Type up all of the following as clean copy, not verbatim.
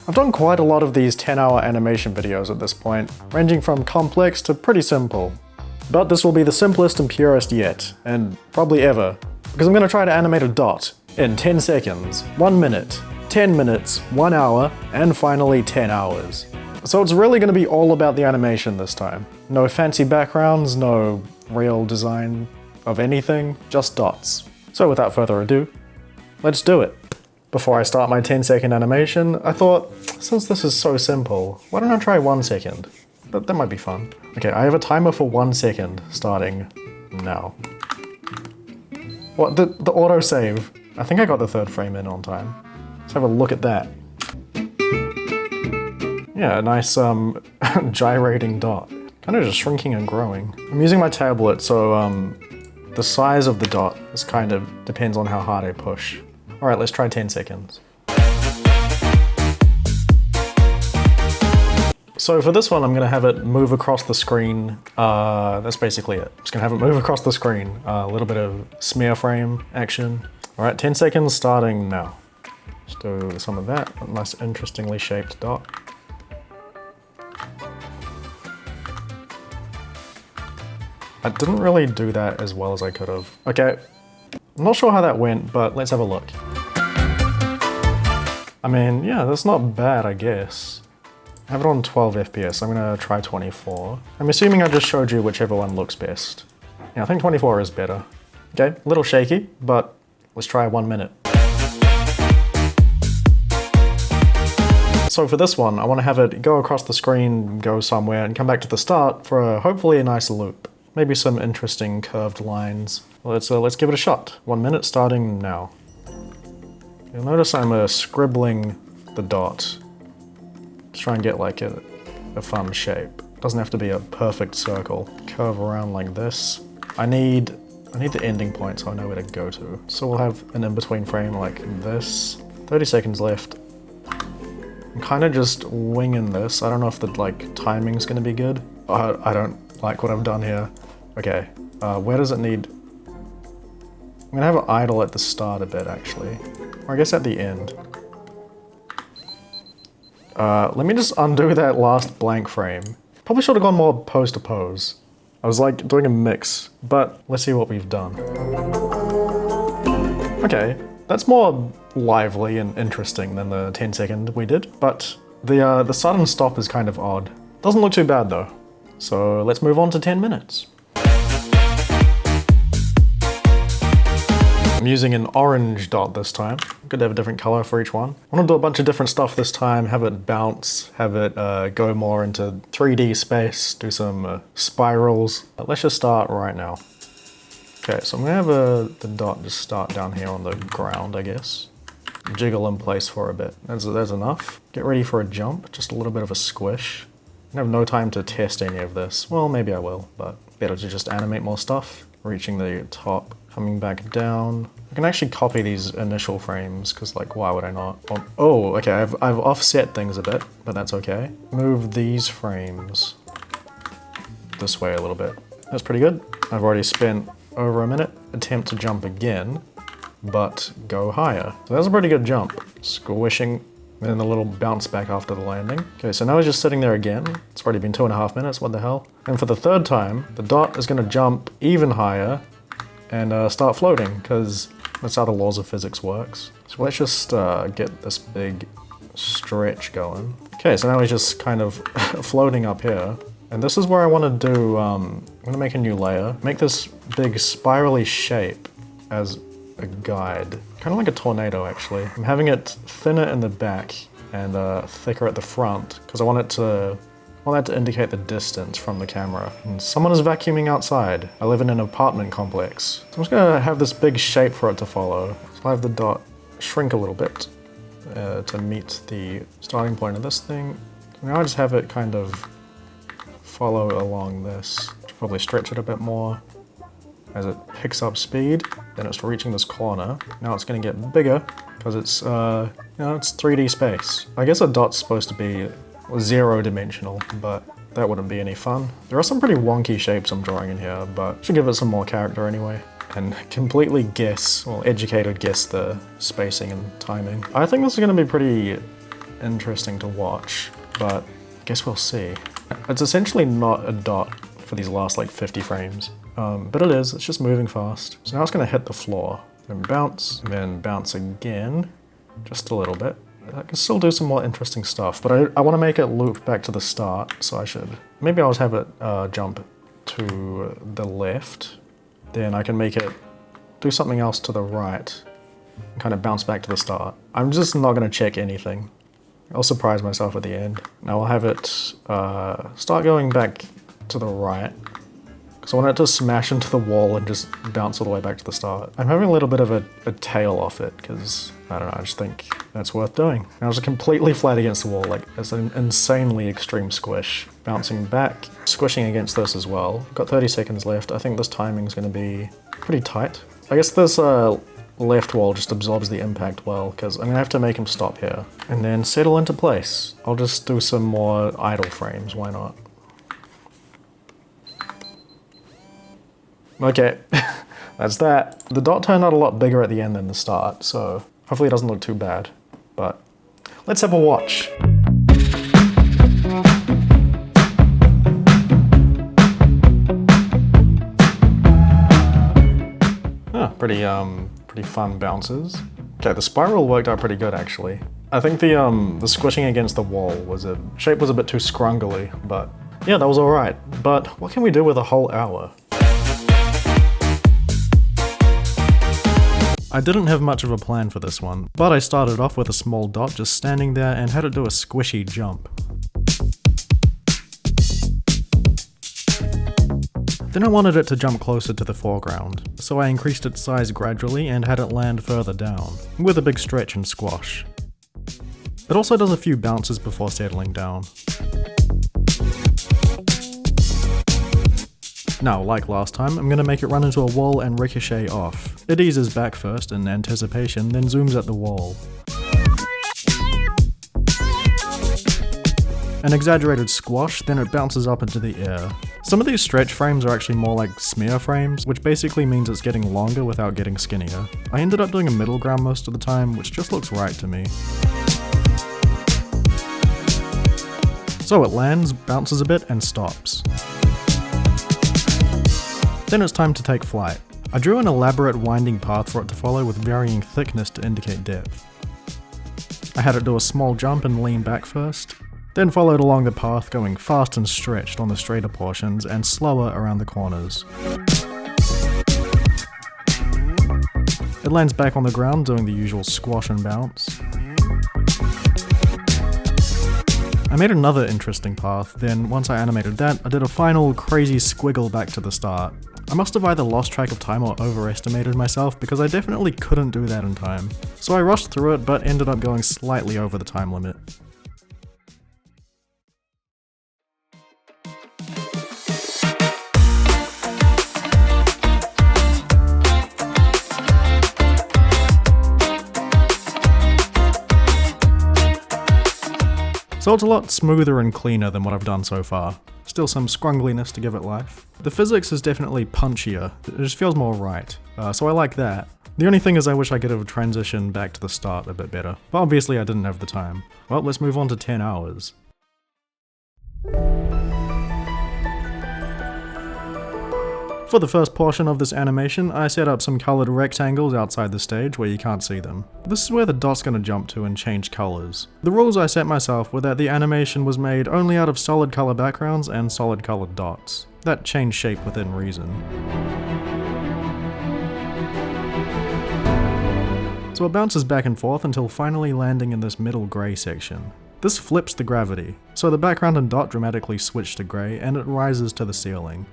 I've done quite a lot of these 10-hour animation videos at this point, ranging from complex to pretty simple. But this will be the simplest and purest yet, and probably ever, because I'm going to try to animate a dot in 10 seconds, 1 minute, 10 minutes, 1 hour, and finally 10 hours. So it's really going to be all about the animation this time. No fancy backgrounds, no real design of anything, just dots. So without further ado, let's do it. Before I start my 10-second animation, I thought, since this is so simple, why don't I try 1 second? That might be fun. Okay, I have a timer for 1 second, starting now. What, the autosave? I think I got the 3rd frame in on time. Let's have a look at that. Yeah, a nice gyrating dot. Kind of just shrinking and growing. I'm using my tablet, so the size of the dot is kind of depends on how hard I push. All right, let's try 10 seconds. So for this one, I'm gonna have it move across the screen. That's basically it. Just gonna have it move across the screen. A little bit of smear frame action. All right, 10 seconds starting now. Let's do some of that. A nice interestingly shaped dot. I didn't really do that as well as I could have. Okay, I'm not sure how that went, but let's have a look. I mean, yeah, that's not bad, I guess. I have it on 12 FPS, I'm gonna try 24. I'm assuming I just showed you whichever one looks best. Yeah, I think 24 is better. Okay, a little shaky, but let's try 1 minute. So for this one, I want to have it go across the screen, go somewhere, and come back to the start for hopefully a nice loop. Maybe some interesting curved lines. Let's give it a shot. 1 minute starting now. You'll notice I'm scribbling the dot to try and get like a fun shape. Doesn't have to be a perfect circle. Curve around like this. I need the ending point so I know where to go to. So we'll have an in-between frame like this. 30 seconds left. I'm kind of just winging this. I don't know if the timing's gonna be good. I don't like what I've done here. Okay, where does it need? I'm gonna have it idle at the start a bit actually. Or I guess at the end. Let me just undo that last blank frame. Probably should have gone more pose to pose. I was like doing a mix, but let's see what we've done. Okay, that's more lively and interesting than the 10 second we did, but the sudden stop is kind of odd. Doesn't look too bad though. So let's move on to 10 minutes. I'm using an orange dot this time. Good to have a different color for each one. I want to do a bunch of different stuff this time, have it bounce, have it go more into 3D space, do some spirals. Let's just start right now. Okay, so I'm gonna have the dot just start down here on the ground, I guess. Jiggle in place for a bit. There's enough. Get ready for a jump, just a little bit of a squish. I have no time to test any of this. Well, maybe I will, but better to just animate more stuff. Reaching the top, coming back down. I can actually copy these initial frames, because why would I not? Oh, okay, I've offset things a bit, but that's okay. Move these frames this way a little bit. That's pretty good. I've already spent over a minute. Attempt to jump again, but go higher. So that's a pretty good jump. Squishing. And then a little bounce back after the landing. Okay, so now he's just sitting there again. It's already been 2.5 minutes, what the hell? And for the 3rd time, the dot is gonna jump even higher and start floating, because that's how the laws of physics works. So let's just get this big stretch going. Okay, so now he's just kind of floating up here. And this is where I wanna do, I'm gonna make a new layer. Make this big spirally shape as a guide. Kind of like a tornado actually. I'm having it thinner in the back and thicker at the front because I want that to indicate the distance from the camera. And someone is vacuuming outside. I live in an apartment complex. So I'm just gonna have this big shape for it to follow. So I have the dot shrink a little bit to meet the starting point of this thing. Now I just have it kind of follow along this. Probably stretch it a bit more. As it picks up speed, then it's reaching this corner. Now it's gonna get bigger because it's, it's 3D space. I guess a dot's supposed to be 0-dimensional, but that wouldn't be any fun. There are some pretty wonky shapes I'm drawing in here, but I should give it some more character anyway. And completely guess, well, educated guess the spacing and timing. I think this is gonna be pretty interesting to watch, but I guess we'll see. It's essentially not a dot for these last like 50 frames, but it is, it's just moving fast. So now it's gonna hit the floor, then bounce again, just a little bit. I can still do some more interesting stuff, but I wanna make it loop back to the start, so maybe I'll just have it jump to the left, then I can make it do something else to the right, and kind of bounce back to the start. I'm just not gonna check anything. I'll surprise myself at the end. Now I'll have it start going back to the right, because I want it to smash into the wall and just bounce all the way back to the start. I'm having a little bit of a tail off it, because, I don't know, I just think that's worth doing. Now it's completely flat against the wall, like it's an insanely extreme squish. Bouncing back, squishing against this as well. Got 30 seconds left. I think this timing's gonna be pretty tight. I guess this left wall just absorbs the impact well, because I'm gonna have to make him stop here. And then settle into place. I'll just do some more idle frames, why not? Okay, that's that. The dot turned out a lot bigger at the end than the start, so hopefully it doesn't look too bad. But let's have a watch. Pretty fun bounces. Okay, the spiral worked out pretty good actually. I think the squishing against the wall shape was a bit too scrungly, but yeah, that was alright. But what can we do with a whole hour? I didn't have much of a plan for this one, but I started off with a small dot just standing there and had it do a squishy jump. Then I wanted it to jump closer to the foreground, so I increased its size gradually and had it land further down, with a big stretch and squash. It also does a few bounces before settling down. Now, like last time, I'm gonna make it run into a wall and ricochet off. It eases back first in anticipation, then zooms at the wall. An exaggerated squash, then it bounces up into the air. Some of these stretch frames are actually more like smear frames, which basically means it's getting longer without getting skinnier. I ended up doing a middle ground most of the time, which just looks right to me. So it lands, bounces a bit, and stops. Then it's time to take flight. I drew an elaborate winding path for it to follow with varying thickness to indicate depth. I had it do a small jump and lean back first, then followed along the path going fast and stretched on the straighter portions and slower around the corners. It lands back on the ground doing the usual squash and bounce. I made another interesting path, then once I animated that, I did a final crazy squiggle back to the start. I must have either lost track of time or overestimated myself because I definitely couldn't do that in time. So I rushed through it but ended up going slightly over the time limit. So it's a lot smoother and cleaner than what I've done so far. Still some scrungliness to give it life. The physics is definitely punchier, it just feels more right, so I like that. The only thing is I wish I could have transitioned back to the start a bit better, but obviously I didn't have the time. Well, let's move on to 10 hours. For the first portion of this animation, I set up some coloured rectangles outside the stage where you can't see them. This is where the dot's gonna jump to and change colours. The rules I set myself were that the animation was made only out of solid colour backgrounds and solid coloured dots. That changed shape within reason. So it bounces back and forth until finally landing in this middle grey section. This flips the gravity, so the background and dot dramatically switch to grey and it rises to the ceiling.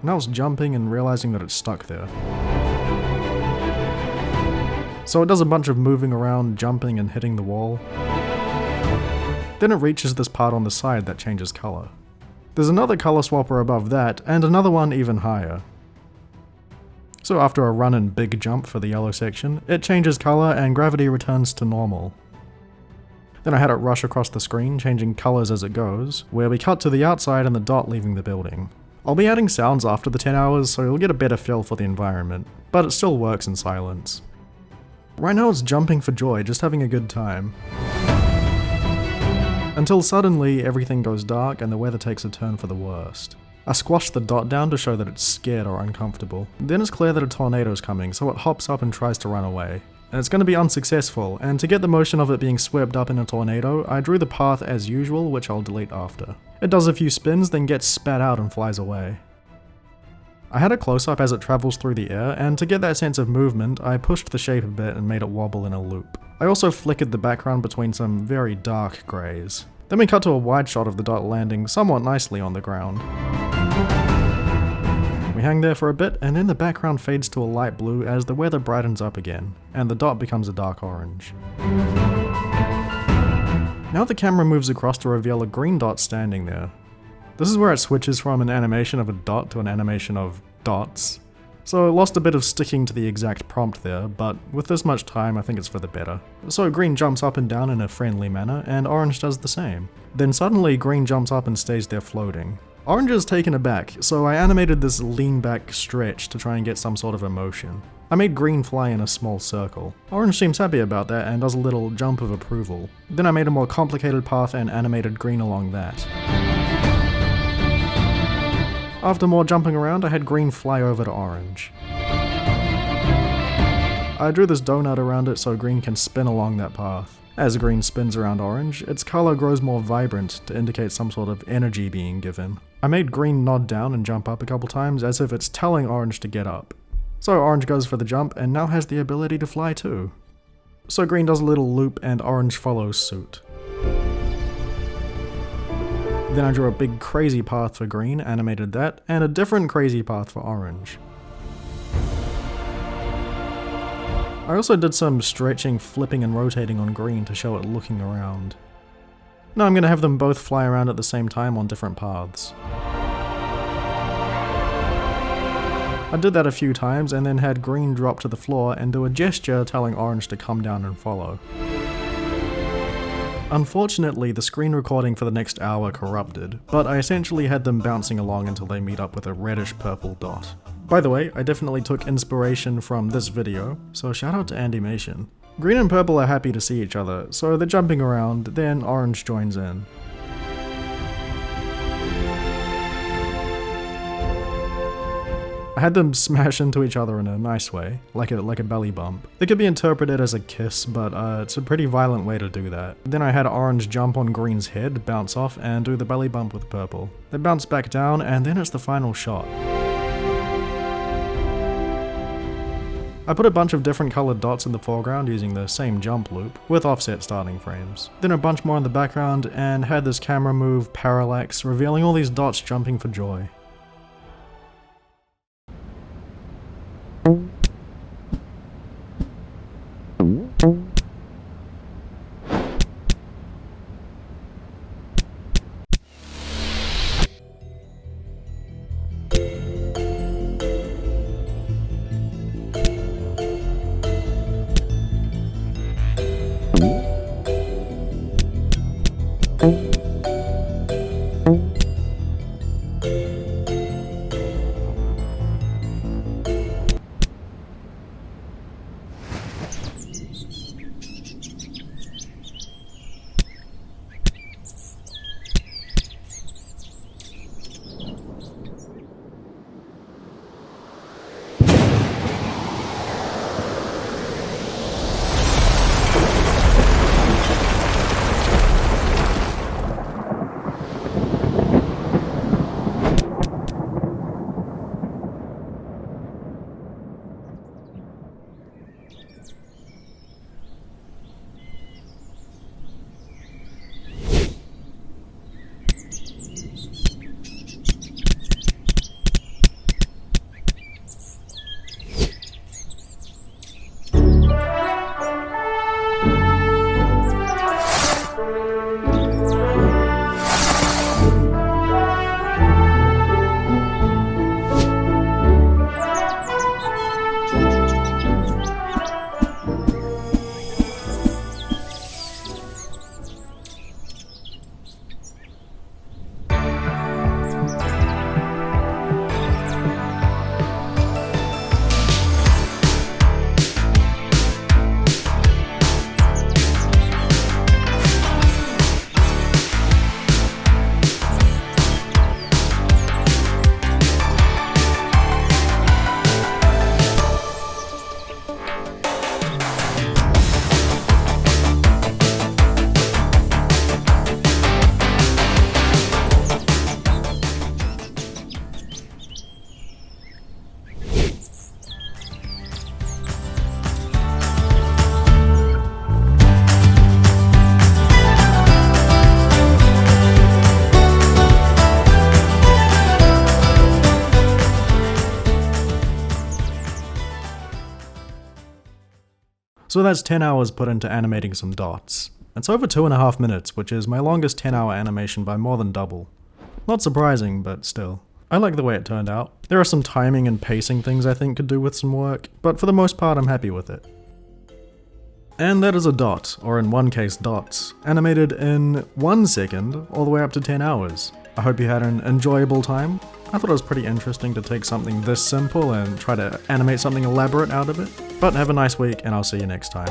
Now it's jumping and realizing that it's stuck there. So it does a bunch of moving around, jumping and hitting the wall. Then it reaches this part on the side that changes colour. There's another colour swapper above that, and another one even higher. So after a run and big jump for the yellow section, it changes colour and gravity returns to normal. Then I had it rush across the screen, changing colours as it goes, where we cut to the outside and the dot leaving the building. I'll be adding sounds after the 10 hours, so you'll get a better feel for the environment, but it still works in silence. Right now it's jumping for joy, just having a good time. Until suddenly everything goes dark and the weather takes a turn for the worst. I squash the dot down to show that it's scared or uncomfortable. Then it's clear that a tornado's coming, so it hops up and tries to run away. And it's going to be unsuccessful, and to get the motion of it being swept up in a tornado, I drew the path as usual, which I'll delete after. It does a few spins, then gets spat out and flies away. I had a close-up as it travels through the air, and to get that sense of movement, I pushed the shape a bit and made it wobble in a loop. I also flickered the background between some very dark greys. Then we cut to a wide shot of the dot landing somewhat nicely on the ground. We hang there for a bit, and then the background fades to a light blue as the weather brightens up again, and the dot becomes a dark orange. Now the camera moves across to reveal a green dot standing there. This is where it switches from an animation of a dot to an animation of dots. So it lost a bit of sticking to the exact prompt there, but with this much time I think it's for the better. So green jumps up and down in a friendly manner, and orange does the same. Then suddenly green jumps up and stays there floating. Orange is taken aback, so I animated this lean back stretch to try and get some sort of emotion. I made green fly in a small circle. Orange seems happy about that and does a little jump of approval. Then I made a more complicated path and animated green along that. After more jumping around, I had green fly over to orange. I drew this donut around it so green can spin along that path. As green spins around orange, its color grows more vibrant to indicate some sort of energy being given. I made green nod down and jump up a couple times as if it's telling orange to get up. So orange goes for the jump and now has the ability to fly too. So green does a little loop and orange follows suit. Then I drew a big crazy path for green, animated that, and a different crazy path for orange. I also did some stretching, flipping and rotating on green to show it looking around. Now I'm going to have them both fly around at the same time on different paths. I did that a few times and then had green drop to the floor and do a gesture telling orange to come down and follow. Unfortunately, the screen recording for the next hour corrupted, but I essentially had them bouncing along until they meet up with a reddish-purple dot. By the way, I definitely took inspiration from this video, so shout out to Animation. Green and purple are happy to see each other, so they're jumping around, then orange joins in. I had them smash into each other in a nice way, like a belly bump. It could be interpreted as a kiss, but it's a pretty violent way to do that. Then I had orange jump on green's head, bounce off, and do the belly bump with purple. They bounce back down, and then it's the final shot. I put a bunch of different colored dots in the foreground using the same jump loop, with offset starting frames. Then a bunch more in the background, and had this camera move parallax, revealing all these dots jumping for joy. So that's 10 hours put into animating some dots. It's over 2.5 minutes, which is my longest 10-hour animation by more than double. Not surprising, but still. I like the way it turned out. There are some timing and pacing things I think could do with some work, but for the most part I'm happy with it. And that is a dot, or in one case dots, animated in 1 second all the way up to 10 hours. I hope you had an enjoyable time. I thought it was pretty interesting to take something this simple and try to animate something elaborate out of it. But have a nice week and I'll see you next time.